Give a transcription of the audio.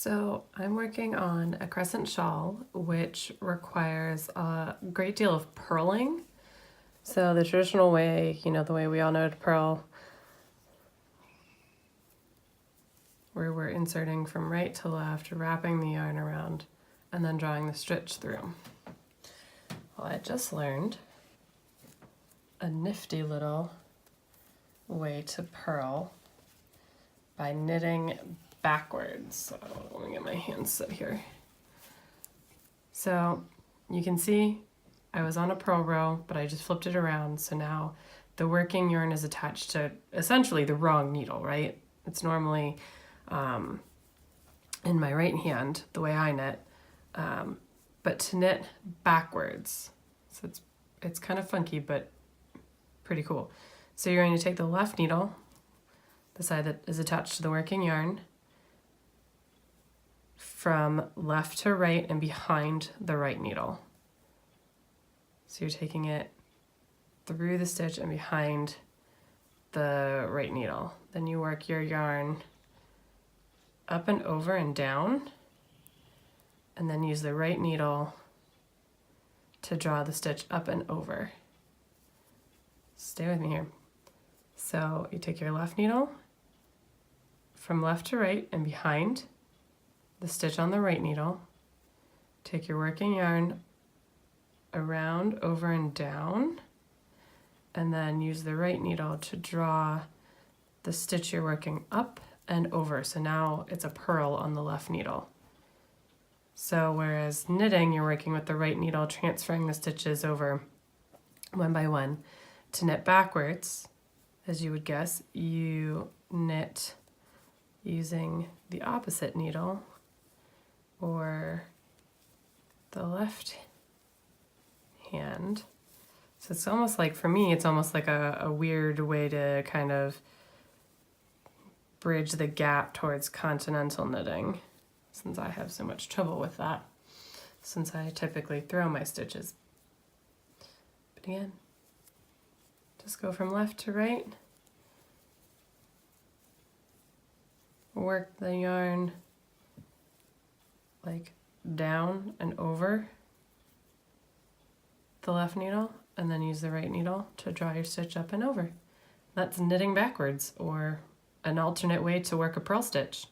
So I'm working on a crescent shawl, which requires a great deal of purling. So the traditional way, the way we all know to purl, where we're inserting from right to left, wrapping the yarn around, and then drawing the stitch through. Well, I just learned a nifty little way to purl by knitting backwards. So let me get my hands set here. So you can see I was on a purl row, but I just flipped it around. So now the working yarn is attached to essentially the wrong needle, right? It's normally in my right hand, the way I knit, but to knit backwards. So it's kind of funky, but pretty cool. So you're going to take the left needle, the side that is attached to the working yarn, from left to right and behind the right needle. So you're taking it through the stitch and behind the right needle. Then you work your yarn up and over and down, and then use the right needle to draw the stitch up and over. Stay with me here. So you take your left needle from left to right and behind the stitch on the right needle, take your working yarn around, over, and down, and then use the right needle to draw the stitch you're working up and over. So now it's a purl on the left needle. So whereas knitting, you're working with the right needle, transferring the stitches over one by one. To knit backwards, as you would guess, you knit using the opposite needle, or the left hand. So it's almost like, for me, it's almost like a weird way to kind of bridge the gap towards continental knitting, since I have so much trouble with that, since I typically throw my stitches. But again, just go from left to right, work the yarn like down and over the left needle, and then use the right needle to draw your stitch up and over. That's knitting backwards, or an alternate way to work a purl stitch.